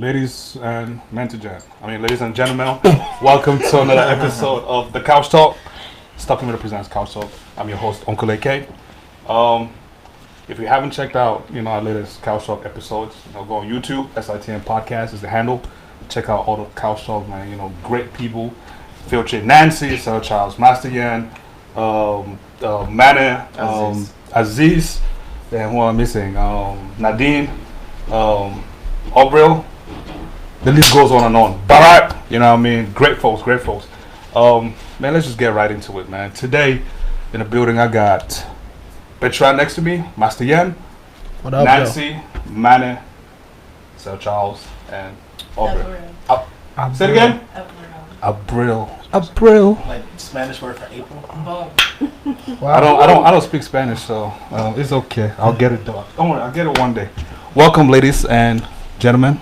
Ladies and ladies and gentlemen, welcome to another episode of the Couch Talk. Stuff Me presents Couch Talk. I'm your host, Uncle AK. If you haven't checked out, our latest Couch Talk episodes, go on YouTube. SITN Podcast is the handle. Check out all the Couch Talk, man. Great people. Featuring Nancy, Sarah Charles, Master Yan, Maneh, Aziz, and who I'm missing, Nadine, Abril. The list goes on and on. Barat, great folks. Man, let's just get right into it, man. Today, in the building, I got Bertrand next to me, Master Yan, what up, Nancy, Maneh, Sarah Charles, and Abril. Say it again? Abril. Like Spanish word for April. Wow. I don't speak Spanish, so it's okay. I'll get it done. Don't worry, I'll get it one day. Welcome, ladies and gentlemen.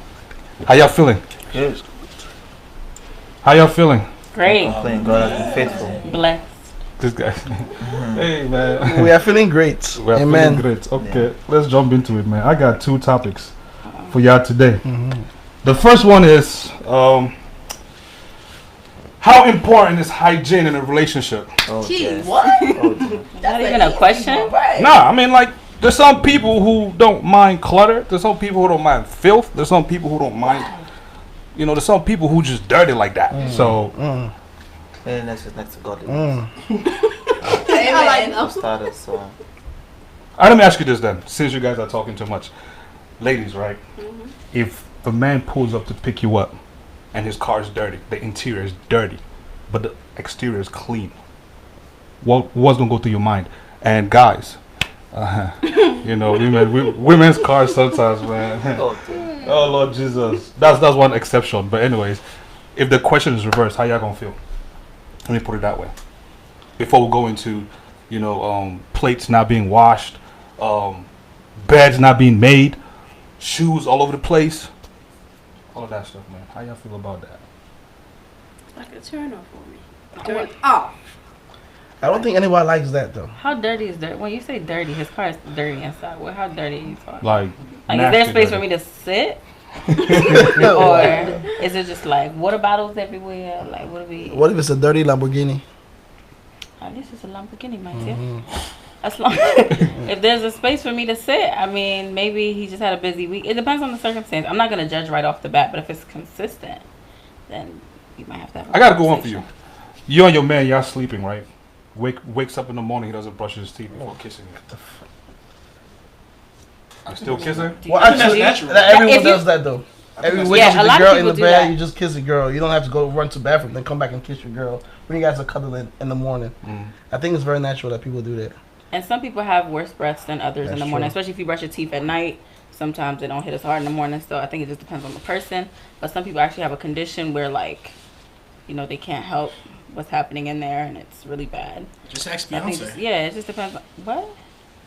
How y'all feeling? Good. How y'all feeling? Great. Playing God has been faithful. Blessed. This guy. Hey, man. We are feeling great. We are Amen. feeling great. Okay, let's jump into it, man. I got two topics for y'all today. The first one is how important is hygiene in a relationship? Oh, Gee, yes. what? Oh, Not even a question? Nah, there's some people who don't mind clutter. There's some people who don't mind filth. There's some people who don't mind, there's some people who just dirty like that. So, cleanliness is next to godliness. Amen. For starters, so. let me ask you this then, since you guys are talking too much. Ladies, right? If a man pulls up to pick you up and his car is dirty, the interior is dirty, but the exterior is clean, what's going to go through your mind? And guys, women's cars sometimes, man. Oh, Lord Jesus. That's one exception. But anyways, if the question is reversed, how y'all going to feel? Let me put it that way. Before we go into, plates not being washed, beds not being made, shoes all over the place, all of that stuff, man. How y'all feel about that? Like a turn off for me. Turn off. I don't think anyone likes that though. How dirty is dirty? When you say dirty, his car is dirty inside. Well, how dirty are you talking? Like is there space for me to sit? Or is it just like water bottles everywhere? Like What if it's a dirty Lamborghini? At least it's a Lamborghini, man. As long if there's a space for me to sit, maybe he just had a busy week. It depends on the circumstance. I'm not gonna judge right off the bat, but if it's consistent, then you might have to have. I got a good one for you. You and your man, y'all sleeping, right? Wakes up in the morning, he doesn't brush his teeth before kissing you. I'm still kissing? Well, actually, everyone does that though. Every wake up with the girl in the bed, you just kiss the girl. You don't have to go run to the bathroom, then come back and kiss your girl when you guys are cuddling in the morning. I think it's very natural that people do that. And some people have worse breaths than others in the morning, especially if you brush your teeth at night. Sometimes they don't hit as hard in the morning, so I think it just depends on the person. But some people actually have a condition where, they can't help what's happening in there, and it's really bad. Just ask Beyonce. It just depends on what.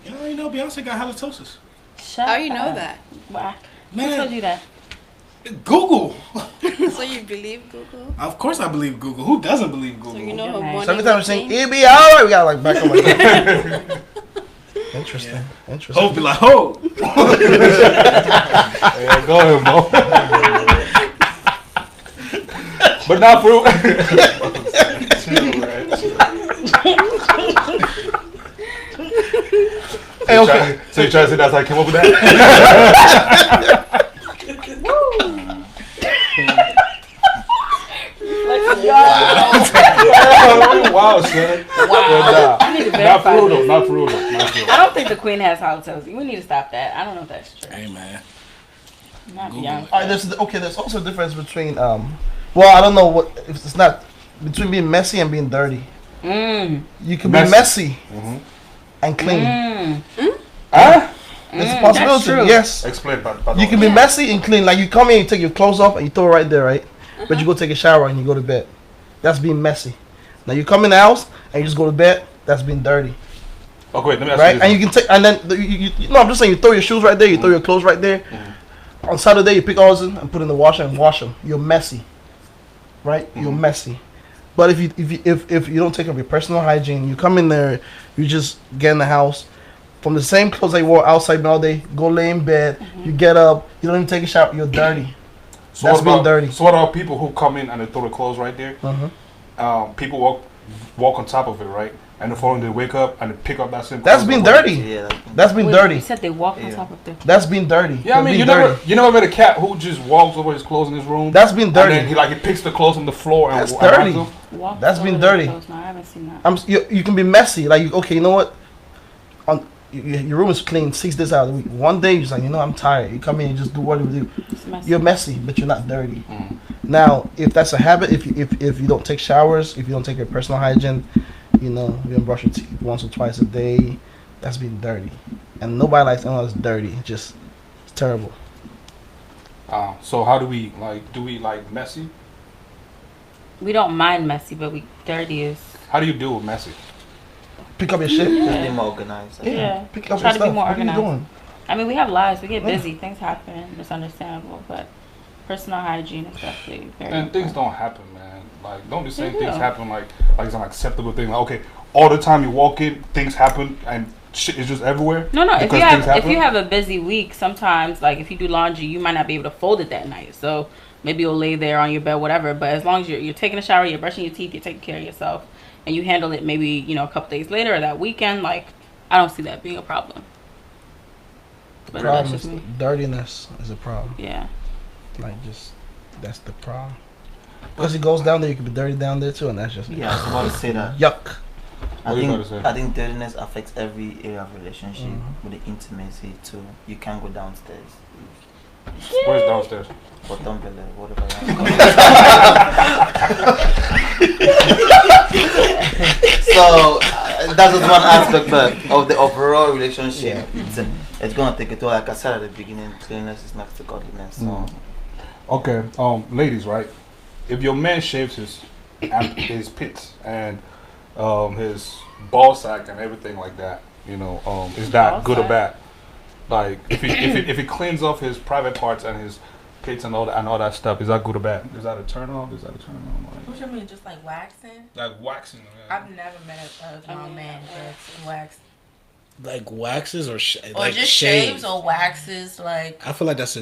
You already know Beyonce got halitosis. Shut How you know up. that? Why? Man. Who told you that? Google. So you believe Google? Of course I believe Google. Who doesn't believe Google? So you know her Yeah, morning So every time we sing, routine? "It'll be alright," we gotta back up like that. Interesting. Hope be like, ho. Yeah, go ahead, Mo. But not for Hey, okay. So you trying to say that's how I came up with that? Wow, son. Wow. I need to verify this. Not for real though. I don't think the queen has halitosis. We need to stop that. I don't know if that's true. Hey, man. Not Google Beyonce. it. All right, there's also a difference between I don't know what if it's not between being messy and being dirty. You can be messy and clean. It's a possibility. true. Yes. Explain about You can be messy and clean. Like you come in, you take your clothes off, and you throw it right there, right? But you go take a shower and you go to bed. That's being messy. Now you come in the house and you just go to bed. That's being dirty. Okay, wait, let me ask Right? you this. And you can take, and then I'm just saying, you throw your shoes right there, you throw your clothes right there. On Saturday, you pick all those and put in the washer and wash them. You're messy, right? You're messy. But if you don't take care of your personal hygiene, you come in there, you just get in the house from the same clothes that you wore outside all day, go lay in bed, you get up, you don't even take a shower, you're dirty. So That's what being about, dirty. So what about people who come in and they throw the clothes right there? People walk on top of it, right? And the following they wake up and they pick up that same. That's clothes being and put it- dirty. Yeah, That's being Wait, dirty. You said they walk on Yeah. top of the. That's being dirty. Yeah, I That's mean, being you never met a cat who just walks over his clothes in his room. That's being dirty. And then he picks the clothes on the floor and That's and dirty. runs them. Walk That's over been the dirty. clothes. No, I haven't seen that. You can be messy. Like, okay, you know what? Your room is clean 6 days out of the week. One day, you're just like, you know, I'm tired. You come in and just do what you do. It's messy. You're messy, but you're not dirty. Now, if that's a habit, if you don't take showers, if you don't take your personal hygiene, you know, you don't brush your teeth once or twice a day, that's being dirty. And nobody likes anyone that's dirty. It's terrible. So how do we like messy? We don't mind messy, but we dirty is. How do you deal with messy? Pick up your shit. Just be more organized. Yeah. Pick up Try your to be stuff. more What are you organized. doing? I mean, we have lives. We get Yeah. busy. Things happen. It's understandable, but personal hygiene is definitely very. And things important. don't happen, man. Like, don't just say They things do. happen like it's an acceptable thing. Like, okay, all the time you walk in, things happen, and shit is just everywhere. No. If because you things have happen. a busy week, sometimes like if you do laundry, you might not be able to fold it that night. So maybe you'll lay there on your bed, whatever. But as long as you're taking a shower, you're brushing your teeth, you're taking care of yourself, and you handle it maybe a couple days later or that weekend, like I don't see that being a problem. But that's Problem just is me. dirtiness is a problem. Yeah. Like, that's the problem. Because it goes down there, you can be dirty down there too, and that's just Yeah, I was about to say that. yuck. What you about to say? I think dirtiness affects every area of relationship with the intimacy too. You can't go downstairs. Where's downstairs? Bottom belly, whatever you want to call it. So that's just one aspect, but of the overall relationship, it's gonna take it to, like I said at the beginning, cleanliness is next to godliness. So Okay, ladies, right? If your man shaves his pits and his ball sack and everything like that, is that Ball good or sack? bad? Like, if he cleans off his private parts and his pits and all that stuff, is that good or bad? Is that a turn off? Is that a turn on? What you mean, just like waxing? Like waxing. I've never met a grown man that's waxed. Like waxes or Or like just shaves shaves or waxes, like. I feel like that's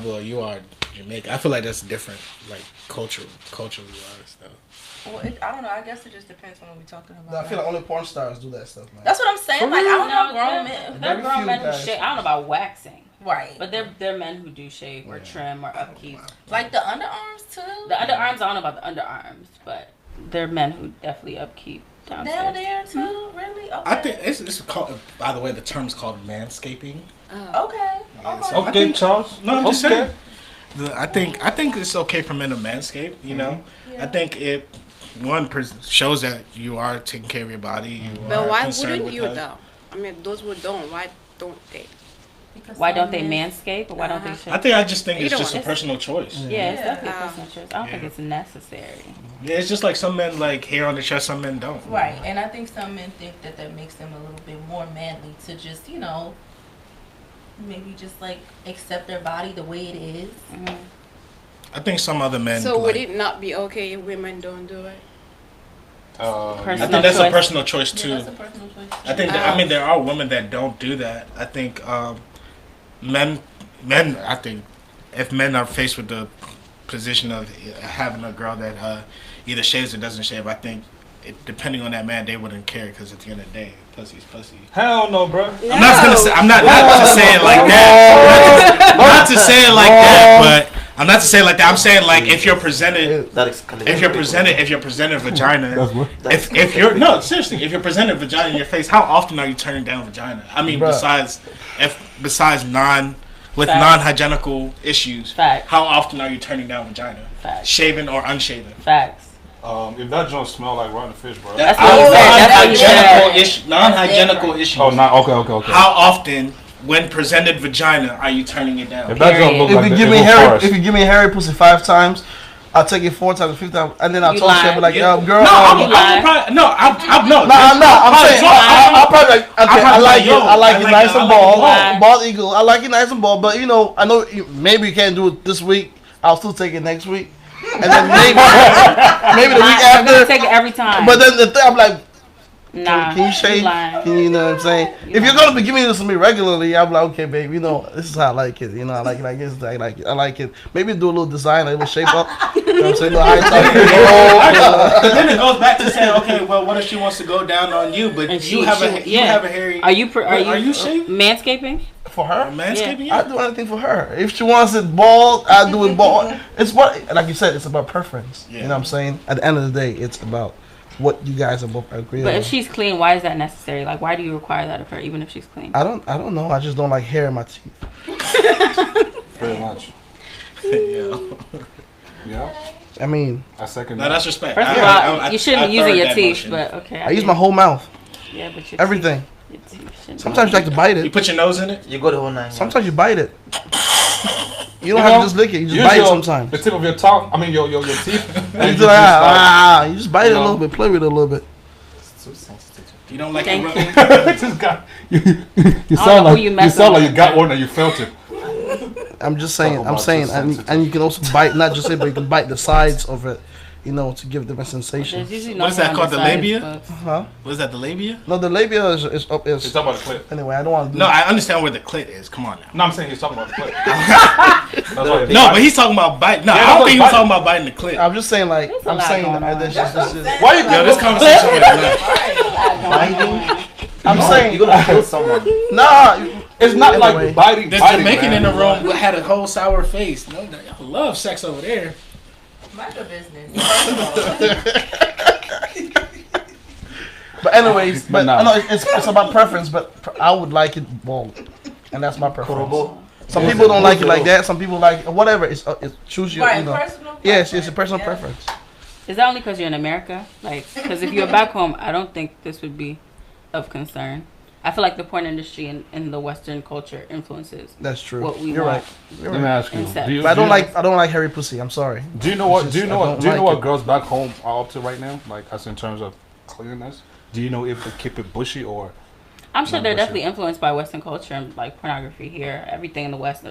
well, you are Jamaican. I feel like that's different, like culturally wise though. Well, I don't know. I guess it just depends on what we're talking about. I feel like only porn stars do that stuff, man. That's what I'm saying. Like, I don't know grown men. There are Very grown few men who guys. shave. I don't know about waxing, Right. but there are men who do shave or trim or upkeep. Like the underarms, too? The underarms, I don't know about the underarms, but there are men who definitely upkeep downstairs. Down there, too? Really? Okay. I think it's called. By the way, the term's called manscaping. Okay. Yes. Okay. Okay, Charles. No, I'm just Okay. saying. I think it's okay for men to manscape. You know, I think it shows that you are taking care of your body. You But are why concerned wouldn't with you that. though? I mean, those who don't, why don't they? Why don't they manscape or why don't they shave? I just think it's Either just a one. personal choice. Yeah, it's Yeah. definitely a personal choice. I don't think it's necessary. Yeah, it's just like some men like hair on the chest, some men don't. Right. And I think some men think that makes them a little bit more manly to just, maybe just like accept their body the way it is. I think some other men. So would like, it not be okay if women don't do it? I Personal think that's a choice. personal choice too. Yeah, that's a personal choice. I think that, I mean there are women that don't do that. I think men I think if men are faced with the position of having a girl that either shaves or doesn't shave, I think depending on that man they wouldn't care because at the end of the day pussy's pussy. Hell no, bro. I'm not to say it like that. Not to say it like that, but I'm not to say it like that. I'm saying like if you're presented that escalates. if you're presented vagina, That's what. if you're no seriously, if you're presented vagina in your face, how often are you turning down vagina? I mean, Bruh. besides non-hygienical issues, Facts. how often are you turning down vagina? Facts. Shaven or unshaven? Facts. If that joint smell like rotten fish, bro. That's what you said. That's what you said. Non-hygienical issues. Oh, not okay. How often, when presented vagina, are you turning it down? If that joint look If like you the give me evil hairy, forest. if you give me hairy pussy 5 times, I'll take it 4 times, 5 times, and then I'll You talk shit, lying. but like, Yeah. girl, No, I'm I'm lying. probably no. I'm no. I'm saying, I'll probably like, okay, I probably like like, it, yo, I like I it like nice it, and I like bald, it. bald eagle, I like it nice and bald, but I know maybe you can't do it this week, I'll still take it next week, and then maybe the week I'm gonna after, take it every time. but then the thing, I'm like, Nah, Can you shave? lying. Can you know what I'm saying? If you're gonna be giving this to me regularly, I'm like, okay, babe, this is how I like it. I like it like this. I like it. I like it. Maybe do a little design, a little shape up. You know what I'm saying? But then it goes back to saying, okay, well, what if she wants to go down on you, but And you have a hairy. Are you shaving? manscaping? For her, Manscaping? I do anything for her. If she wants it bald, I do it bald. It's like you said, it's about preference. Yeah. You know what I'm saying? At the end of the day, it's about what you guys are both agree on. But if she's clean, why is that necessary? Like, why do you require that of her, even if she's clean? I don't know. I just don't like hair in my teeth. Very much. Yeah. Yeah. I mean, I second No, that. that's respect. First of all, you shouldn't be using your teeth, but okay. I use my whole mouth, Yeah, but your everything. Teeth, your teeth shouldn't Sometimes you like to bite You it. put your nose in it? You go the whole 9. Sometimes you bite it. You don't You have know, to just lick it. You just use bite it your- sometimes. The tip of your tongue. I mean, your teeth. You and just you just bite it a know. little bit, play with it a little bit. It's too sensitive. You don't like Thank it you. rubbing? This guy, you know sound who like you you messing sound like with. you got one and you felt it. I'm just saying. Talk I'm about saying, too and sensitive. you can also bite, not just it, but you can bite the sides of it, to give them a sensation. There's usually What is no that called, the hair on labia? sides, Huh? What is that, the labia? No, the labia is up. He's talking about the clip. Anyway, I don't want to do. No, I understand where the clit is. Come on now. No, I'm saying he's talking about the clip. That's why No, but he's talking about biting. No, Yeah, I that's don't think he was biting. talking about biting the clit. I'm just saying, like, There's a I'm lot saying going that on. this is. Why you Yo, this conversation was nuts. Biting? I'm saying, You're gonna kill someone. nah. It's not Anyway. like biting. This biting, Jamaican man. in the room had a whole sour face. No, y'all love sex over there. Mind your business. But anyways, But but no. I know it's about preference. But I would like it bald, and that's my preference. Korobo. Some people don't like it like that. Some people like whatever. It's choose your. Right, personal Yes, it's a preference, personal yeah. preference. Is that only because you're in America? Like, because if you're back home, I don't think this would be of concern. I feel like the porn industry in the Western culture influences That's true. what we You're want. right. You're Let me right. ask you. Instead. Do you, But do you I don't like hairy pussy. I'm sorry. Do you know what? It's Do you just- know I what? don't Do you know like what it. girls back home are up to right now? Like, as in terms of cleanliness. Do you know if they keep it bushy or? I'm sure Not they're bushy. definitely influenced by Western culture and like pornography here. Everything in the West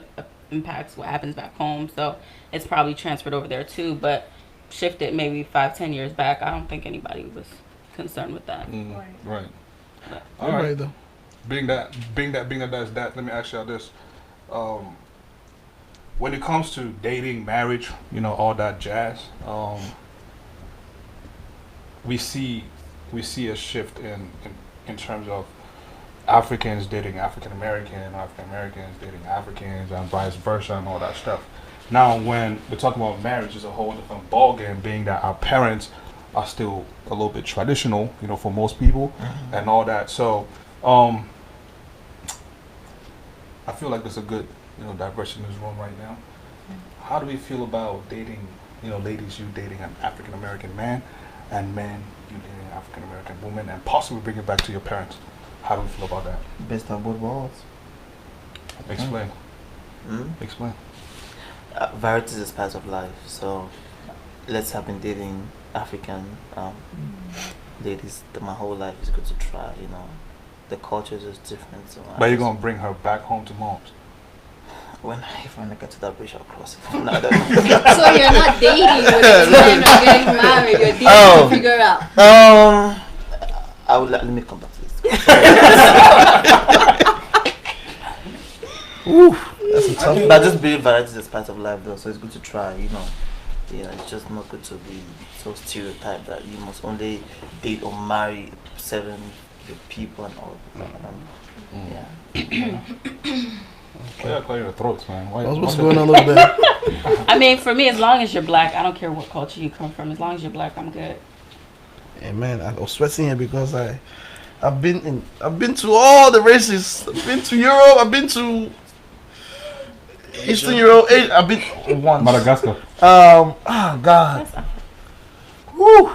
impacts what happens back home, so it's probably transferred over there too. But shifted maybe 5-10 years back, I don't think anybody was concerned with that. Right. But- All You're right. right though. Being that that's that. Let me ask y'all this: when it comes to dating, marriage, all that jazz, we see a shift in terms of Africans dating African Americans dating Africans, and vice versa, and all that stuff. Now, when we're talking about marriage, it's a whole different ballgame, being that our parents are still a little bit traditional, for most people, and all that. So, I feel like there's a good, diversity in this room right now. How do we feel about dating, ladies, you dating an African American man, and men, you dating an African American woman, and possibly bring it back to your parents? How do we feel about that? Best of both worlds. Explain. Mm? Explain. Variety is a part of life. So let's have been dating African ladies my whole life. Is good to try. The culture is just different. So But you're gonna bring her back home to mom's. if I get to that bridge, I'll cross it. No, I don't know. So you're not dating with the plan of getting married. You're dating Oh. to figure out. I would let me come back to this. That's a tough. But just being variety is part of life, though. So it's good to try. It's just not good to be so stereotyped that you must only date or marry certain people and all. Yeah. Why y'all clear your throats, man? What's going on over there? I mean, for me, as long as you're black, I don't care what culture you come from. As long as you're black, I'm good. Hey man, I was sweating here because I've been to all the races. I've been to Europe. I've been to Eastern Europe. I've been once. Madagascar. Oh God. That's- Whew.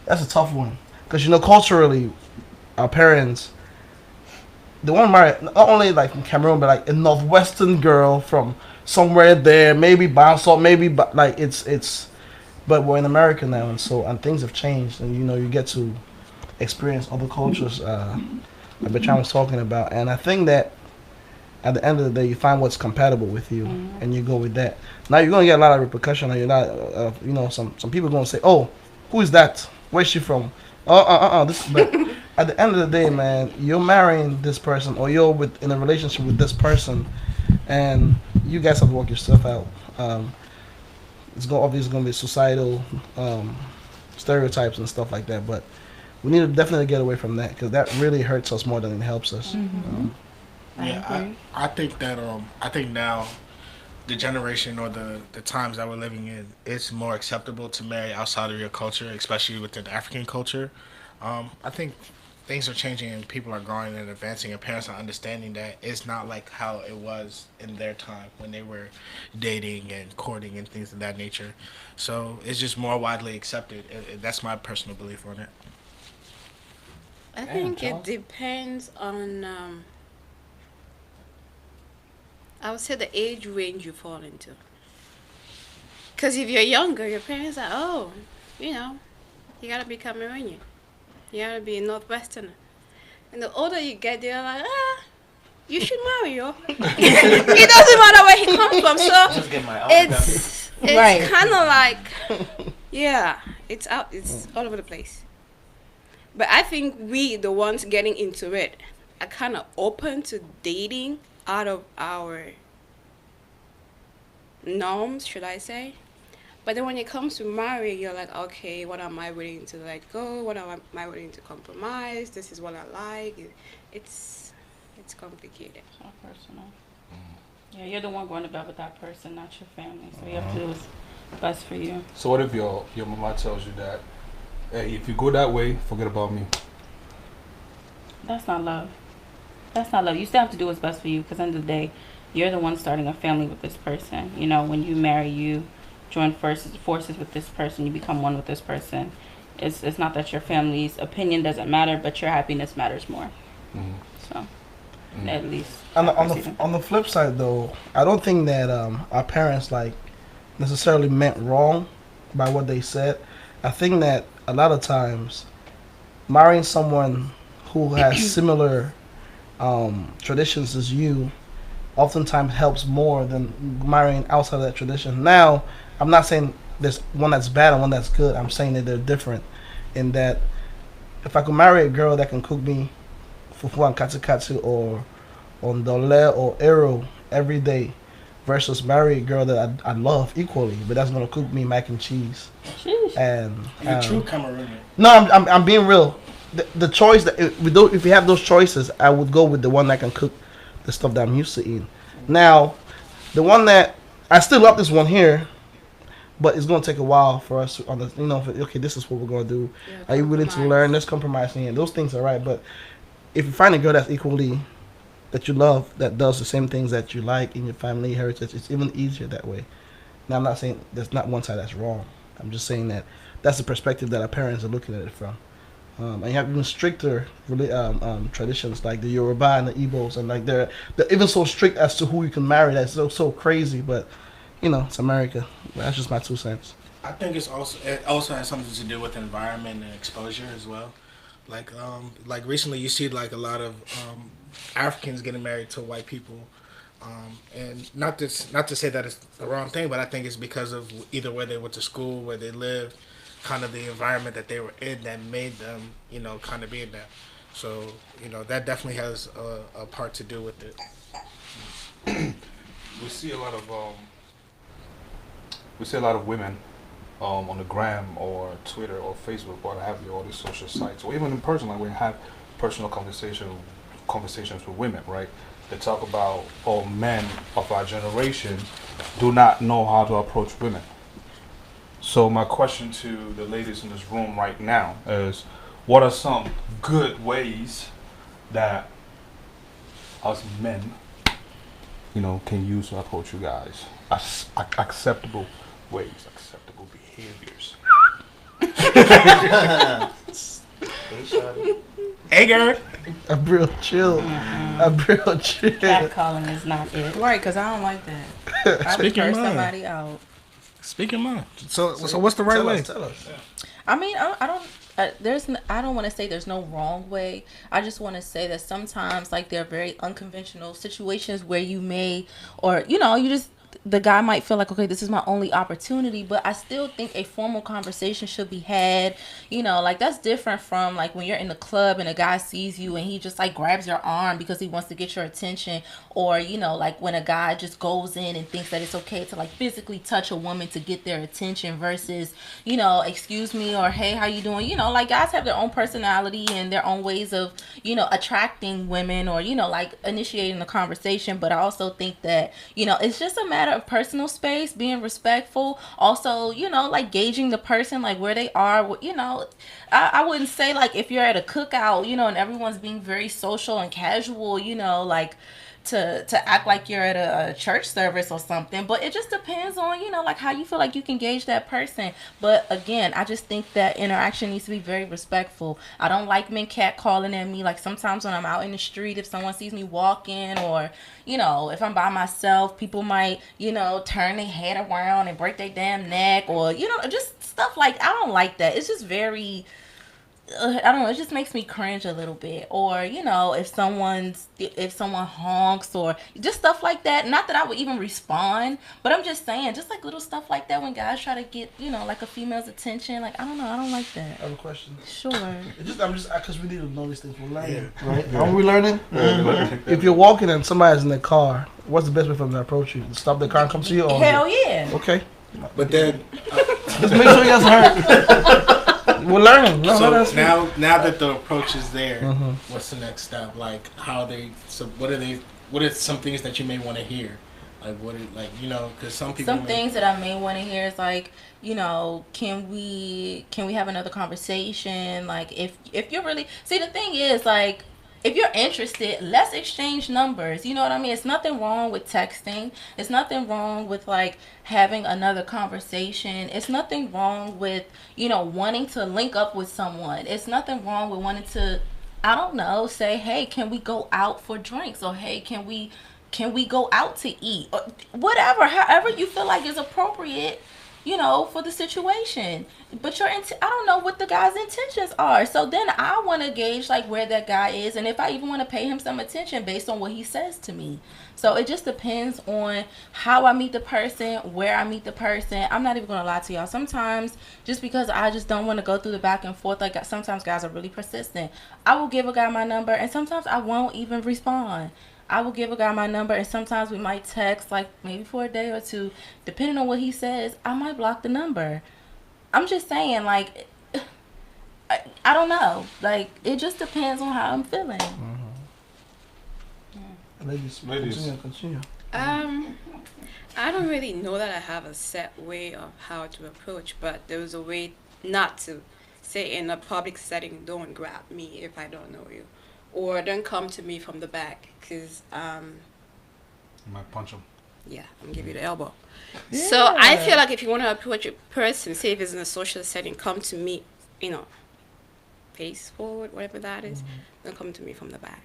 That's a tough one. Because culturally, our parents, they want to marry not only like from Cameroon, but like a northwestern girl from somewhere there, maybe Bansalt, maybe but like it's. But we're in America now, and things have changed, and you get to experience other cultures. Like Bertrand was talking about, and I think that at the end of the day, you find what's compatible with you, and you go with that. Now you're gonna get a lot of repercussion, or you're not. Some people are gonna say, "Oh, who is that? Where's she from?" But at the end of the day, man, you're marrying this person, or you're in a relationship with this person, and you guys have to work yourself out. Obviously going to be societal stereotypes and stuff like that, but we need to definitely get away from that because that really hurts us more than it helps us. I think that I think now the generation or the times that we're living in, it's more acceptable to marry outside of your culture, especially within African culture. I think things are changing and people are growing and advancing, and parents are understanding that it's not like how it was in their time when they were dating and courting and things of that nature. So it's just more widely accepted. That's my personal belief on it. I think it depends on, I would say, the age range you fall into. Because if you're younger, your parents are, oh, you gotta be Cameroonian. You gotta be a Northwesterner. And the older you get, they're like, you should marry, yo. It doesn't matter where he comes from. So Just get my own it's Right. kind of like, yeah, it's all over the place. But I think we, the ones getting into it, are kind of open to dating out of our norms, should I say. But then when it comes to marriage, you're like, okay, what am I willing to let go? What am I willing to compromise? This is what I like. It's complicated. It's not personal. Yeah, you're the one going to bed with that person, not your family. So you have to do what's best for you. So what if your mama tells you that, hey, if you go that way, forget about me? That's not love. That's not love. You still have to do what's best for you, because at the end of the day, you're the one starting a family with this person. You know, when you marry, you join forces with this person. You become one with this person. It's not that your family's opinion doesn't matter, but your happiness matters more. So, at least. On the flip side, though, I don't think that our parents necessarily meant wrong by what they said. I think that a lot of times marrying someone who has similar traditions as you oftentimes helps more than marrying outside of that tradition. Now, I'm not saying there's one that's bad and one that's good. I'm saying that they're different in that if I could marry a girl that can cook me fufu and katsu or ondole or ero every day versus marry a girl that I love equally, but that's gonna cook me mac and cheese. Sheesh. And You're true Cameroonian. no, I'm being real. The choice that if we have those choices, I would go with the one that can cook the stuff that I'm used to eating. Now, the one that I still love this one here, but it's gonna take a while for us to okay, this is what we're gonna do. Yeah, Are you willing to learn? Let's compromise here. Those things are right, but if you find a girl that's equally that you love, that does the same things that you like in your family heritage, it's even easier that way. Now, I'm not saying there's not one side that's wrong. I'm just saying that that's the perspective that our parents are looking at it from. And you have even stricter traditions like the Yoruba and the Igbos, and they're even so strict as to who you can marry. That's so crazy, but it's America. That's just my 2 cents. I think it also has something to do with environment and exposure as well. Like recently you see a lot of Africans getting married to white people, and not to say that it's the wrong thing, but I think it's because of either where they went to school, where they lived, kind of the environment that they were in that made them kind of be in that. So that definitely has a part to do with it. We see a lot of women on the gram or Twitter or Facebook, what have you, all these social sites, or even in person, like we have personal conversations with women, right? They talk about, men of our generation do not know how to approach women. So my question to the ladies in this room right now is, what are some good ways that us men, can use to approach you guys? Acceptable ways, acceptable behaviors. Hey, girl. Abril, chill. Abril, chill. Catcalling is not it. Right, because I don't like that. I would Speak your curse mind. somebody out. Speak your mind. So what's the right way? Tell us. I mean, I don't want to say there's no wrong way. I just want to say that sometimes there are very unconventional situations where you may, or you just the guy might feel like, okay, this is my only opportunity, but I still think a formal conversation should be had. You know, like that's different from like when you're in the club and a guy sees you and he just like grabs your arm because he wants to get your attention, or you know, like when a guy just goes in and thinks that it's okay to like physically touch a woman to get their attention versus, you know, excuse me, or hey, how you doing? You know, like guys have their own personality and their own ways of, you know, attracting women or, you know, like initiating the conversation. But I also think that, you know, it's just a matter of personal space, being respectful. Also, you know, like gauging the person, like where they are. You know, I wouldn't say like if you're at a cookout, you know, and everyone's being very social and casual, you know, like to act like you're at a church service or something. But it just depends on, you know, like how you feel like you can gauge that person. But again, I just think that interaction needs to be very respectful. I don't like men catcalling at me. Like sometimes when I'm out in the street, if someone sees me walking, or you know, if I'm by myself, people might, you know, turn their head around and break their damn neck, or you know, just stuff like, I don't like that. It's just very, I don't know, it just makes me cringe a little bit. Or you know, if someone honks or just stuff like that, not that I would even respond, but I'm just saying, just like little stuff like that when guys try to get, you know, like a female's attention, like I don't know, I don't like that. I have a question. Sure. I'm just because we need to know these things. We're learning, right? Yeah. Are we learning? If you're walking and somebody's in the car, what's the best way for them to approach you? Stop the car and come to you? Or Hell yeah. Okay. But then, just make sure he doesn't hurt. We're learning. No, so now that the approach is there, what's the next step? Like how they? So what are they? What are some things that you may want to hear? Like what? Like you know, because some people. Things that I may want to hear is like, you know, can we have another conversation? Like if you're really, see, the thing is like, if you're interested, let's exchange numbers. You know what I mean? It's nothing wrong with texting. It's nothing wrong with like having another conversation. It's nothing wrong with, you know, wanting to link up with someone. It's nothing wrong with wanting to, I don't know, say, hey, can we go out for drinks? Or hey, can we go out to eat? Or whatever, however you feel like is appropriate, you know, for the situation. But I don't know what the guy's intentions are. So then I want to gauge like where that guy is, and if I even want to pay him some attention based on what he says to me. So it just depends on how I meet the person, where I meet the person. I'm not even going to lie to y'all. Sometimes just because I just don't want to go through the back and forth, like sometimes guys are really persistent. I will give a guy my number, and sometimes I won't even respond. I will give a guy my number, and sometimes we might text like maybe for a day or two. Depending on what he says, I might block the number. I'm just saying, like, I don't know. Like, it just depends on how I'm feeling. Ladies. Continue. I don't really know that I have a set way of how to approach, but there is a way not to. Say in a public setting, don't grab me if I don't know you. Or don't come to me from the back, because You might punch him. yeah, I'm gonna give you the elbow. Yeah. So I feel like if you want to approach a person, say if it's in a social setting, come to me, you know, face forward, whatever that is. Don't come to me from the back.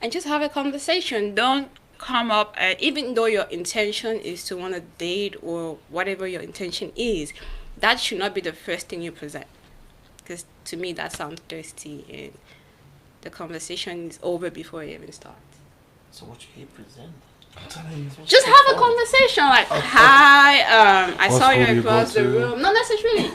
And just have a conversation. Don't come up, even though your intention is to want to date or whatever your intention is, that should not be the first thing you present. Because to me, that sounds thirsty and the conversation is over before it even starts. So what you present? Just have a conversation like, hi, I saw you across the room. Not necessarily.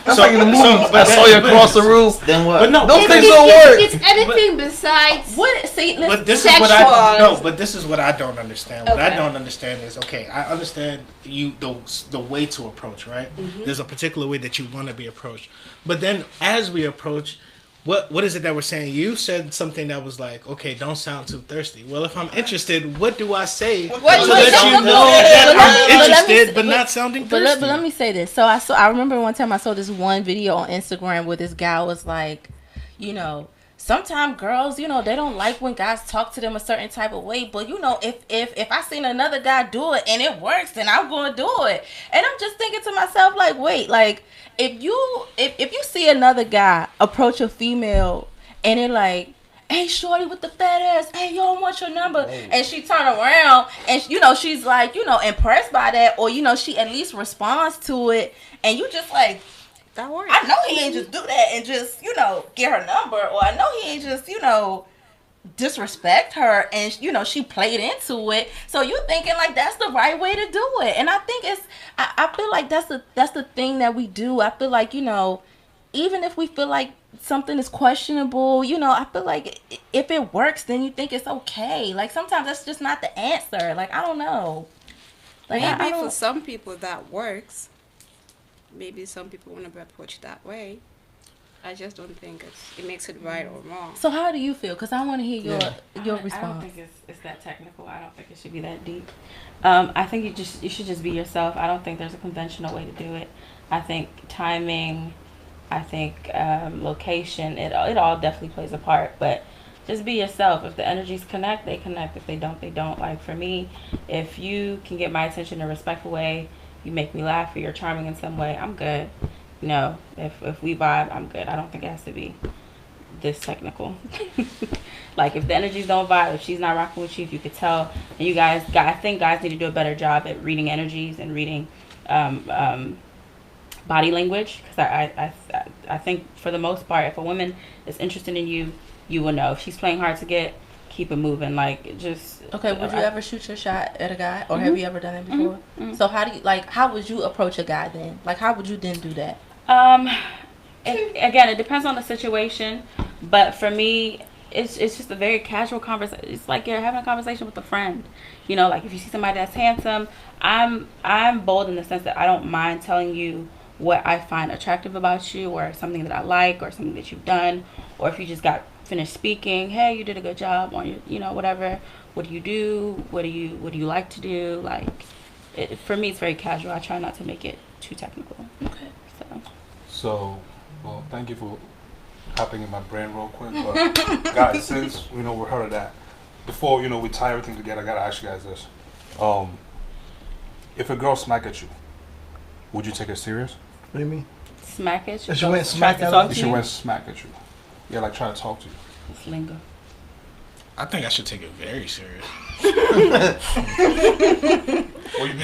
That's like in the movies. I saw you across the room. Then what? But no, those things don't work. It's anything besides What? See, But this sexual. is what I no. But this is what I don't understand. What I Okay. don't understand is I understand the way to approach, right? There's a particular way that you want to be approached, but then as we approach, what is it that we're saying? You said something that was like, okay, don't sound too thirsty. Well, if I'm interested, what do I say so that you know that I'm interested but not sounding thirsty? But let me say this. So I remember one time I saw this one video on Instagram where this guy was like, you know, sometimes girls, you know, they don't like when guys talk to them a certain type of way. But, you know, if I seen another guy do it and it works, then I'm going to do it. And I'm just thinking to myself, like, wait, like, if you see another guy approach a female and they're like, hey, shorty with the fat ass, hey, yo, I want your number. And she turn around and, you know, she's like, you know, impressed by that. Or, you know, she at least responds to it. And you just like, that works. I know he ain't just do that and just, you know, get her number. Or I know he ain't just, you know, disrespect her, and you know she played into it. So you thinking like that's the right way to do it, and I think I feel like that's the thing that we do. I feel like, you know, even if we feel like something is questionable, you know, I feel like if it works, then you think it's okay. Like sometimes that's just not the answer. Like I don't know. Like Maybe I for don't. some people that works. Maybe some people want to be approached that way. I just don't think it makes it right or wrong. So how do you feel? Because I want to hear your I don't response. think it's that technical. I don't think it should be that deep. I think you should just be yourself. I don't think there's a conventional way to do it. I think timing, I think location, it all definitely plays a part. But just be yourself. If the energies connect, they connect. If they don't, they don't. Like for me, if you can get my attention in a respectful way, you make me laugh, or you're charming in some way, I'm good. You know, if we vibe, I'm good. I don't think it has to be this technical. Like if the energies don't vibe, if she's not rocking with you, if you could tell, and you guys, I think guys need to do a better job at reading energies and reading body language, because I think for the most part, if a woman is interested in you, you will know. If she's playing hard to get, keep it moving. Like just Okay, would you ever shoot your shot at a guy, or have you ever done it before? So how would you approach a guy then? Like how would you then do that? Again, it depends on the situation, but for me, it's just a very casual conversation. It's like you're having a conversation with a friend. You know, like if you see somebody that's handsome, I'm bold in the sense that I don't mind telling you what I find attractive about you, or something that I like, or something that you've done, or if you just got finished speaking, hey, you did a good job on your, you know, whatever. What do you do? What do you like to do? Like, for me, it's very casual. I try not to make it too technical. Okay. So, well, thank you for hopping in my brain real quick. But guys, since we heard of that, before we tie everything together, I gotta ask you guys this: if a girl smack at you, would you take her serious? What do you mean? Smack at you? If she went smack at you? If she went smack at you, yeah, like try to talk to you. It's lingo. I think I should take it very serious. What do you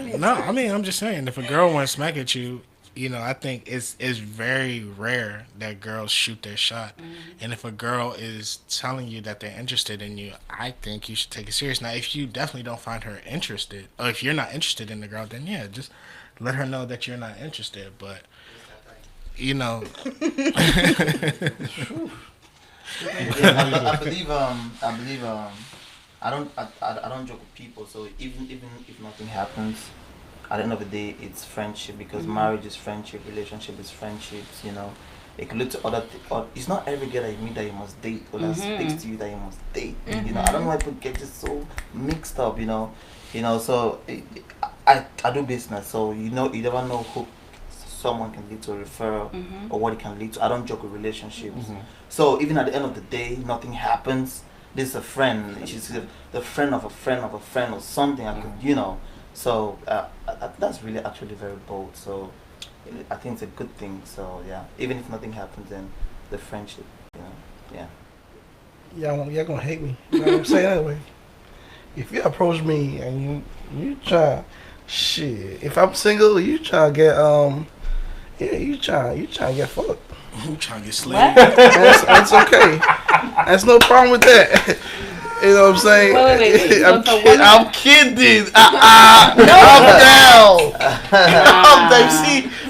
mean? No, I mean I'm just saying, if a girl went smack at you, I think it's very rare that girls shoot their shot. And if a girl is telling you that they're interested in you, I think you should take it serious. Now, if you definitely don't find her interested, or if you're not interested in the girl, then yeah, just let her know that you're not interested. But I believe I don't joke with people. So even if nothing happens, at the end of the day, it's friendship, because marriage is friendship, relationship is friendships. It could lead to other. It's not every girl that you meet that you must date, or that speaks to you that you must date. I don't know why people get this so mixed up. So I do business, so you never know who someone can lead to a referral or what it can lead to. I don't joke with relationships. So even at the end of the day, nothing happens. This is a friend. She's the friend of a friend of a friend or something. I could, So that's really actually very bold. So I think it's a good thing. So yeah, even if nothing happens, then the friendship, yeah. Y'all gonna hate me. You know what I'm saying? Anyway, if you approach me and you try, shit. If I'm single, you try to get you try to get fucked. You trying to get slayed? That's okay. That's no problem with that. You know what I'm saying? Wait. I'm kidding. I'm down. I'm down.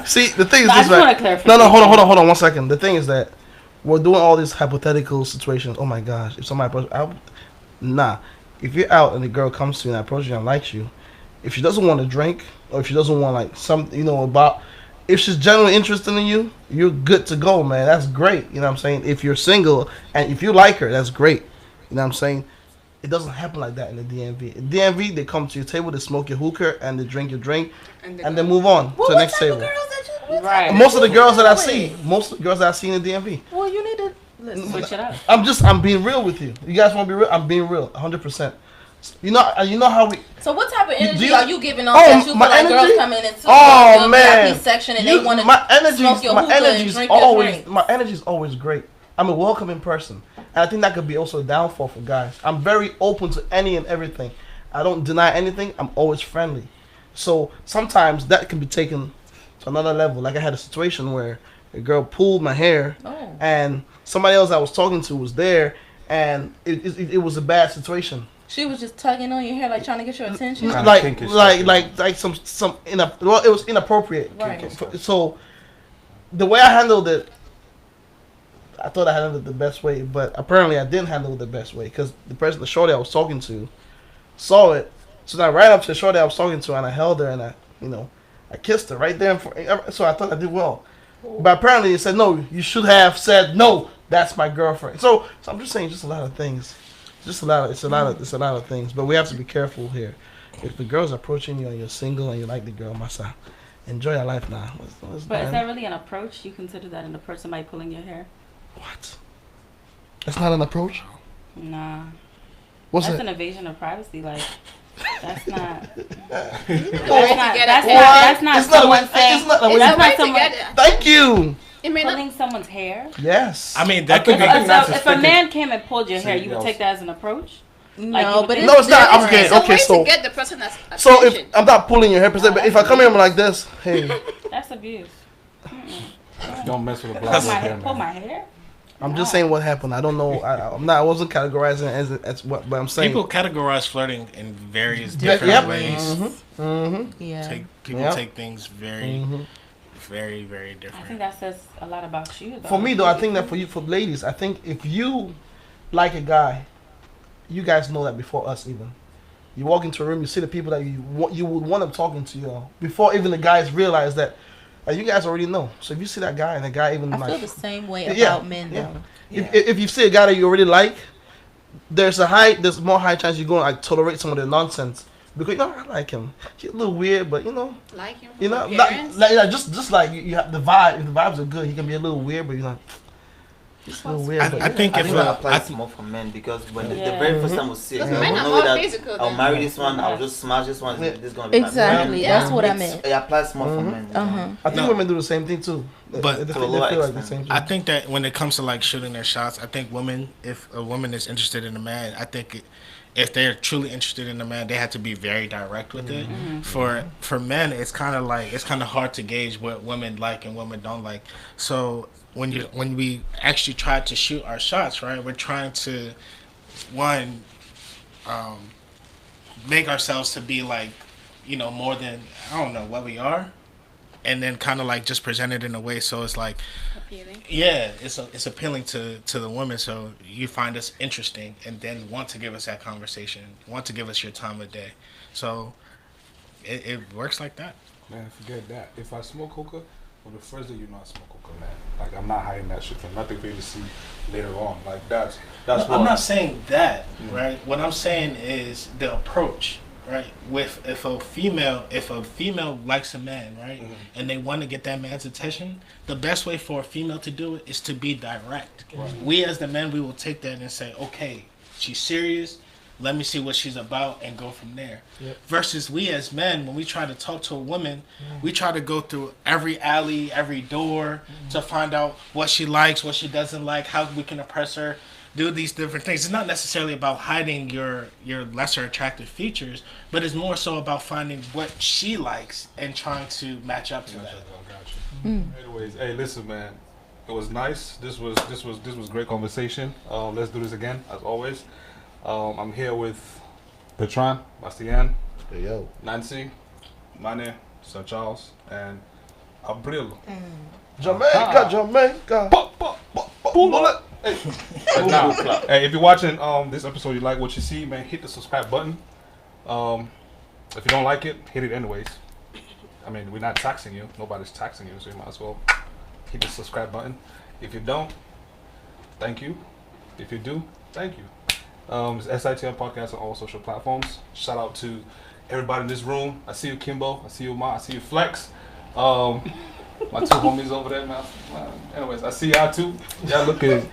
See, the thing is I this, just want right? to clarify. No, hold on 1 second. The thing is that we're doing all these hypothetical situations. Oh my gosh, if somebody approaches, if you're out and the girl comes to you and approaches you and likes you, if she doesn't want to drink, or if she doesn't want like some, if she's genuinely interested in you, you're good to go, man. That's great. You know what I'm saying? If you're single and if you like her, that's great. You know what I'm saying? It doesn't happen like that in the DMV. In DMV, they come to your table, they smoke your hookah, and they drink your drink, and then move on to the next table. Right. Most of the girls that I see in the DMV. Well, you need to switch it up. I'm being real with you. You guys want to be real? I'm being real, 100%. You know how we. So what type of energy you- are you giving off Oh, that you feel my like girls energy? come in into Oh, your man. VIP section and You- they want to my energy, smoke your my hookah and energy's drink your always, drink? my energy's always great. I'm a welcoming person, and I think that could be also a downfall for guys. I'm very open to any and everything. I don't deny anything. I'm always friendly. So sometimes that can be taken to another level. Like I had a situation where a girl pulled my hair, and somebody else I was talking to was there, and it was a bad situation. She was just tugging on your hair, like trying to get your attention. Kinda Like kinkish some well, it was inappropriate. Right. So the way I handled it, I thought I handled it the best way, but apparently I didn't handle it the best way because the shorty I was talking to saw it. So I ran up to the shorty I was talking to and I held her and I kissed her right there. So I thought I did well. But apparently it said, no, you should have said, no, that's my girlfriend. So I'm just saying just a lot of things. It's a lot of things. But we have to be careful here. If the girl's approaching you and you're single and you like the girl, massa, enjoy your life now. But is that really an approach? You consider that an approach, somebody pulling your hair? What? That's not an approach? Nah. What's That's that? an invasion of privacy. Like, that's not. That's That's not someone saying. That's not someone Thank you. It may not. pulling someone's hair. Yes. I mean, that I think could be. that's So just if a thinking- man came and pulled your hair, See, you would else. take that as an approach? No, Like, you would but think- No, it's not. different. Okay, It's a way so to get the person that's attention. so if I'm not pulling your hair, per se, but if I come here and I'm like this, hey, That's abuse. Don't mess with a Pull black my, hair, pull man. my hair? I'm just saying what happened. I don't know. I wasn't categorizing it as what, but I'm saying. People categorize flirting in various Yep. different ways. Mm-hmm. Yeah. People Yep. take things very, very, very I think different. that says a lot about you, though. For me though, I think that for ladies, I think if you like a guy, you guys know that before us even. You walk into a room, you see the people that you would want them talking to you before even the guys realize that. You guys already know. So if you see that guy and the guy even I like, feel the same way Yeah, about men yeah. though. if you see a guy that you already like, there's more high chance you're going to like tolerate some of the nonsense because I like him. He's a little weird, but Like him. not, just like you have the vibe. If the vibes are good, he can be a little weird, but he's a little weird. I think I if think that I applies think- more for men because when the Yeah. very first time we see it, Because we men are know more that physical I'll than marry this one, I'll just smash this one, Yeah. this is gonna be Exactly. my That's man. what I It's- meant. It applies more for men. I think No. women do the same thing too. But they to a lower feel like the extent. same thing. I think that when it comes to like shooting their shots, I think if a woman is interested in a man, I think if they're truly interested in a man, they have to be very direct with it. For men, it's kind of hard to gauge what women like and women don't like. So when we actually try to shoot our shots, right, we're trying to make ourselves to be like more than I don't know what we are. And then kind of like just present it in a way so it's like, Appealing. yeah, it's appealing to the women. So you find us interesting and then want to give us that conversation, want to give us your time of day. So it works like that. Man, forget that. If I smoke hookah, well, the first day you know I smoke hookah, man. Like, I'm not hiding that shit for nothing for you to see later on. Like, that's what... I'm not saying that, right? What I'm saying is the approach, right? If a female likes a man, right, and they want to get that man's attention, the best way for a female to do it is to be direct. Right. We as the men, we will take that and say, okay, she's serious. Let me see what she's about and go from there. Yep. Versus we as men, when we try to talk to a woman, we try to go through every alley, every door to find out what she likes, what she doesn't like, how we can impress her, do these different things. It's not necessarily about hiding your lesser attractive features, but it's more so about finding what she likes and trying to match up to that. I got you. Anyways, hey, listen, man. It was nice. This was great conversation. Let's do this again, as always. I'm here with Bertrand, Bastien, Hey, yo. Nancy, Maneh, Sir Charles, and Abril. Jamaica. Bullet. Hey. But now, hey, if you're watching this episode, you like what you see, man, hit the subscribe button. If you don't like it, hit it anyways. I mean, we're not taxing you. Nobody's taxing you, so you might as well hit the subscribe button. If you don't, thank you. If you do, thank you. It's SITM Podcast on all social platforms. Shout out to everybody in this room. I see you, Kimbo. I see you, Ma. I see you, Flex. My two homies over there, man. Anyways, I see y'all too. Y'all looking.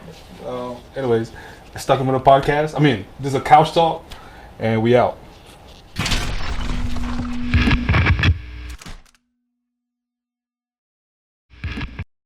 Anyways, Stuck in the Podcast. I mean, this is a couch talk, and we out.